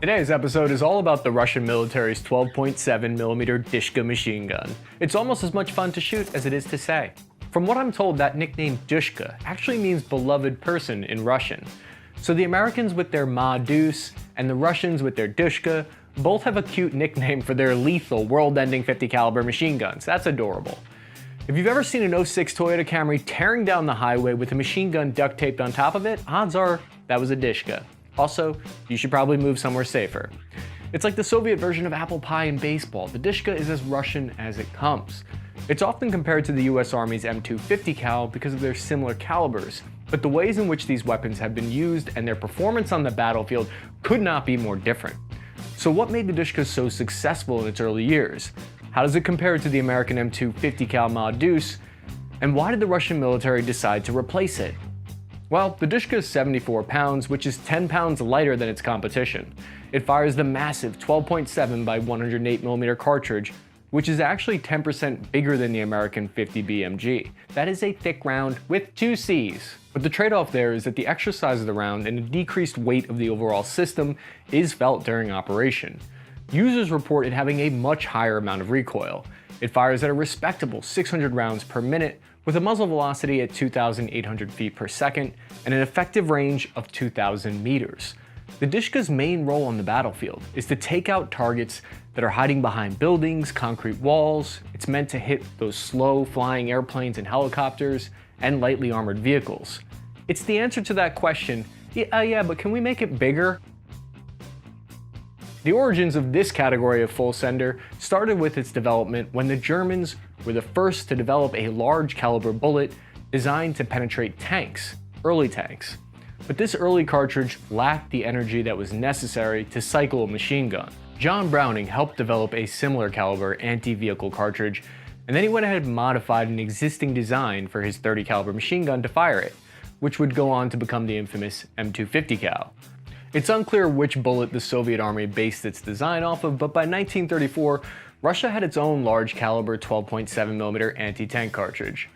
Today's episode is all about the Russian military's 12.7mm DSHK machine gun. It's almost as much fun to shoot as it is to say. From what I'm told, that nickname DSHK actually means beloved person in Russian. So the Americans with their Ma Deuce and the Russians with their DSHK both have a cute nickname for their lethal, world-ending 50 caliber machine guns. That's adorable. If you've ever seen an '06 Toyota Camry tearing down the highway with a machine gun duct taped on top of it, odds are that was a DSHK. Also, you should probably move somewhere safer. It's like the Soviet version of apple pie in baseball. The DSHK is as Russian as it comes. It's often compared to the US Army's M250 cal because of their similar calibers, but the ways in which these weapons have been used and their performance on the battlefield could not be more different. So what made the DSHK so successful in its early years? How does it compare to the American M250 cal Ma Deuce? And why did the Russian military decide to replace it? Well, the DSHK is 74 pounds, which is 10 pounds lighter than its competition. It fires the massive 12.7 by 108mm cartridge, which is actually 10% bigger than the American 50 BMG. That is a thick round with 2 Cs. But the trade-off there is that the extra size of the round and the decreased weight of the overall system is felt during operation. Users report it having a much higher amount of recoil. It fires at a respectable 600 rounds per minute, with a muzzle velocity at 2,800 feet per second and an effective range of 2,000 meters. The DSHK's main role on the battlefield is to take out targets that are hiding behind buildings, concrete walls. It's meant to hit those slow flying airplanes and helicopters and lightly armored vehicles. It's the answer to that question, yeah, but can we make it bigger? The origins of this category of full sender started with its development when the Germans were the first to develop a large caliber bullet designed to penetrate tanks, early tanks. But this early cartridge lacked the energy that was necessary to cycle a machine gun. John Browning helped develop a similar caliber anti-vehicle cartridge, and then he went ahead and modified an existing design for his 30 caliber machine gun to fire it, which would go on to become the infamous M250 cal. It's unclear which bullet the Soviet Army based its design off of, but by 1934, Russia had its own large caliber 12.7mm anti-tank cartridge.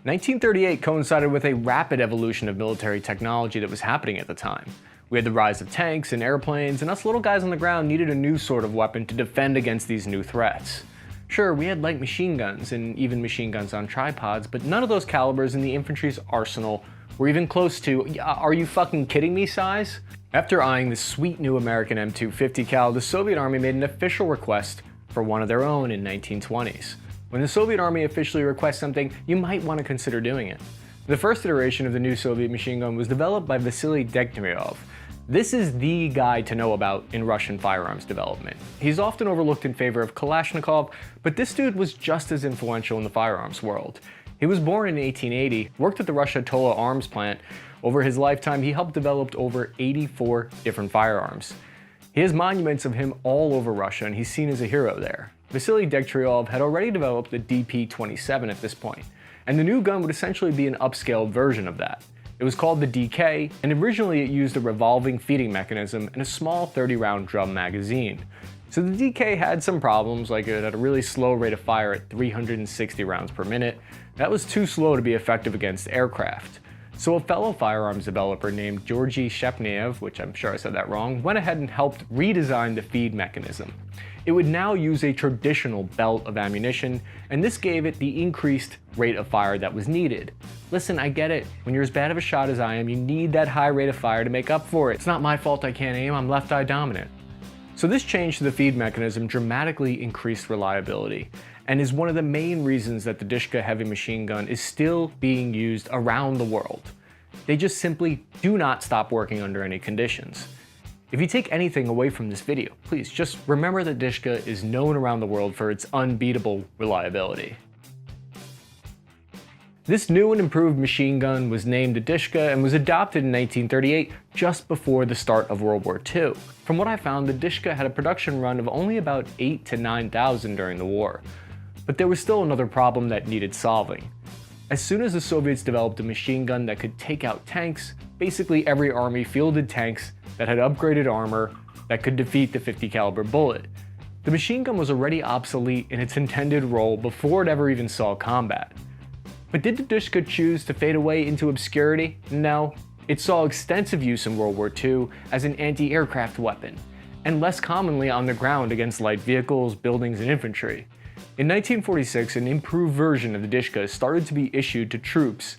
1938 coincided with a rapid evolution of military technology that was happening at the time. We had the rise of tanks and airplanes, and us little guys on the ground needed a new sort of weapon to defend against these new threats. Sure, we had light machine guns and even machine guns on tripods, but none of those calibers in the infantry's arsenal were even close to, are you fucking kidding me size? After eyeing the sweet new American M250 cal, the Soviet Army made an official request for one of their own in 1920s. When the Soviet Army officially requests something, you might want to consider doing it. The first iteration of the new Soviet machine gun was developed by Vasily Degtyaryov. This is the guy to know about in Russian firearms development. He's often overlooked in favor of Kalashnikov, but this dude was just as influential in the firearms world. He was born in 1880, worked at the Russia Tola arms plant. Over his lifetime, he helped develop over 84 different firearms. He has monuments of him all over Russia, and he's seen as a hero there. Vasily Degtyaryov had already developed the DP-27 at this point, and the new gun would essentially be an upscaled version of that. It was called the DK, and originally it used a revolving feeding mechanism and a small 30-round drum magazine. So the DK had some problems, like it had a really slow rate of fire at 360 rounds per minute. That was too slow to be effective against aircraft. So a fellow firearms developer named Georgy Shepnev, which I'm sure I said that wrong, went ahead and helped redesign the feed mechanism. It would now use a traditional belt of ammunition, and this gave it the increased rate of fire that was needed. Listen, I get it. When you're as bad of a shot as I am, you need that high rate of fire to make up for it. It's not my fault I can't aim, I'm left eye dominant. So this change to the feed mechanism dramatically increased reliability, and is one of the main reasons that the DSHK heavy machine gun is still being used around the world. They just simply do not stop working under any conditions. If you take anything away from this video, please just remember that DSHK is known around the world for its unbeatable reliability. This new and improved machine gun was named the DSHK and was adopted in 1938, just before the start of World War II. From what I found, the DSHK had a production run of only about 8,000 to 9,000 during the war. But there was still another problem that needed solving. As soon as the Soviets developed a machine gun that could take out tanks, basically every army fielded tanks that had upgraded armor that could defeat the 50 caliber bullet. The machine gun was already obsolete in its intended role before it ever even saw combat. But did the DSHK choose to fade away into obscurity? No. It saw extensive use in World War II as an anti-aircraft weapon. and less commonly on the ground against light vehicles, buildings, and infantry. In 1946, an improved version of the DSHK started to be issued to troops,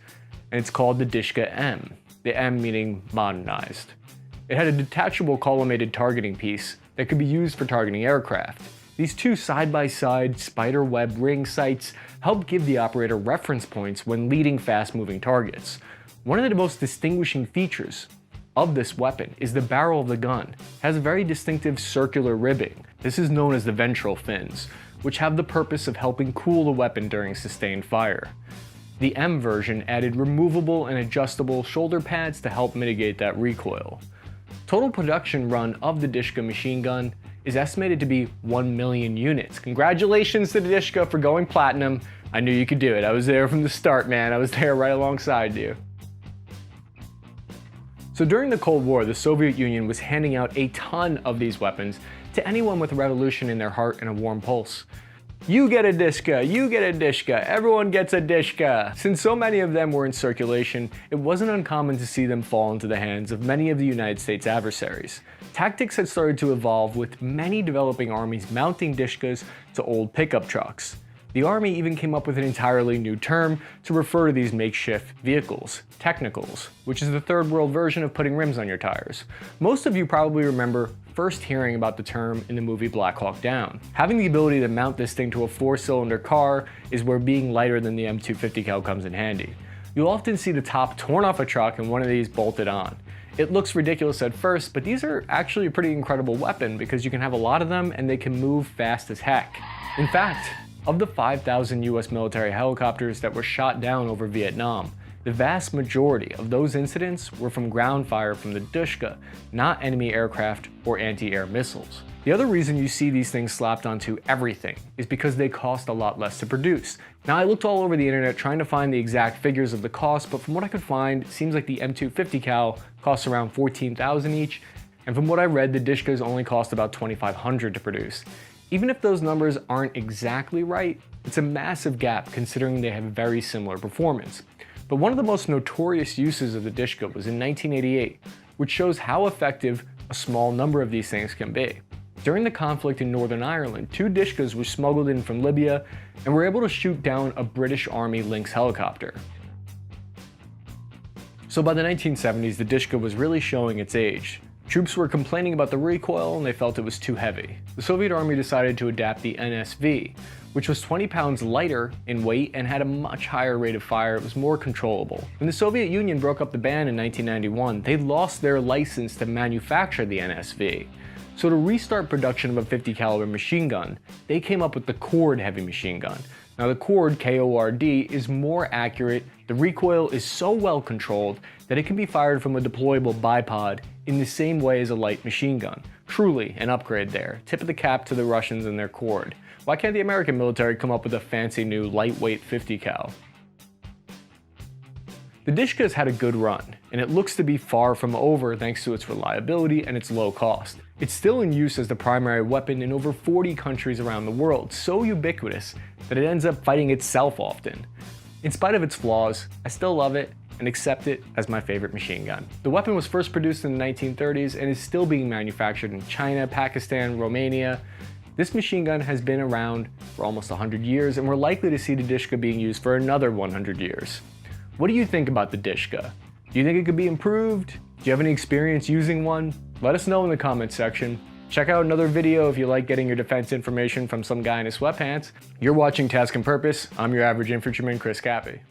and it's called the DSHK M, the M meaning modernized. It had a detachable collimated targeting piece that could be used for targeting aircraft. These two side-by-side spider web ring sights help give the operator reference points when leading fast-moving targets. One of the most distinguishing features of this weapon is the barrel of the gun. It has a very distinctive circular ribbing. This is known as the ventral fins, which have the purpose of helping cool the weapon during sustained fire. The M version added removable and adjustable shoulder pads to help mitigate that recoil. Total production run of the DSHK machine gun is estimated to be 1 million units. Congratulations to the DSHK for going platinum. I knew you could do it. I was there from the start, man. I was there right alongside you. So during the Cold War, the Soviet Union was handing out a ton of these weapons to anyone with a revolution in their heart and a warm pulse. You get a DSHK, you get a DSHK, everyone gets a DSHK. Since so many of them were in circulation, it wasn't uncommon to see them fall into the hands of many of the United States adversaries. Tactics had started to evolve, with many developing armies mounting DSHKs to old pickup trucks. The Army even came up with an entirely new term to refer to these makeshift vehicles, technicals, which is the third world version of putting rims on your tires. Most of you probably remember first hearing about the term in the movie Black Hawk Down. Having the ability to mount this thing to a 4-cylinder car is where being lighter than the M250 cal comes in handy. You'll often see the top torn off a truck and one of these bolted on. It looks ridiculous at first, but these are actually a pretty incredible weapon because you can have a lot of them and they can move fast as heck. In fact, of the 5,000 US military helicopters that were shot down over Vietnam, the vast majority of those incidents were from ground fire from the DSHK, not enemy aircraft or anti-air missiles. The other reason you see these things slapped onto everything is because they cost a lot less to produce. Now, I looked all over the internet trying to find the exact figures of the cost, but from what I could find, it seems like the M250 cal costs around $14,000 each, and from what I read, the DSHKs only cost about $2,500 to produce. Even if those numbers aren't exactly right, it's a massive gap considering they have very similar performance. But one of the most notorious uses of the DSHK was in 1988, which shows how effective a small number of these things can be. During the conflict in Northern Ireland, 2 DSHKs were smuggled in from Libya and were able to shoot down a British Army Lynx helicopter. So by the 1970s, the DSHK was really showing its age. Troops were complaining about the recoil and they felt it was too heavy. The Soviet Army decided to adapt the NSV, which was 20 pounds lighter in weight and had a much higher rate of fire. It was more controllable. When the Soviet Union broke up the ban in 1991, they lost their license to manufacture the NSV. So to restart production of a 50 caliber machine gun, they came up with the Cord heavy machine gun. Now the Cord, K-O-R-D, is more accurate. The recoil is so well controlled that it can be fired from a deployable bipod in the same way as a light machine gun. Truly an upgrade there. Tip of the cap to the Russians and their Cord. Why can't the American military come up with a fancy new lightweight 50 cal? The DSHK has had a good run, and it looks to be far from over thanks to its reliability and its low cost. It's still in use as the primary weapon in over 40 countries around the world, so ubiquitous that it ends up fighting itself often. In spite of its flaws, I still love it and accept it as my favorite machine gun. The weapon was first produced in the 1930s and is still being manufactured in China, Pakistan, Romania. This machine gun has been around for almost 100 years, and we're likely to see the DSHK being used for another 100 years. What do you think about the DSHK? Do you think it could be improved? Do you have any experience using one? Let us know in the comments section. Check out another video if you like getting your defense information from some guy in his sweatpants. You're watching Task and Purpose. I'm your average infantryman, Chris Cappy.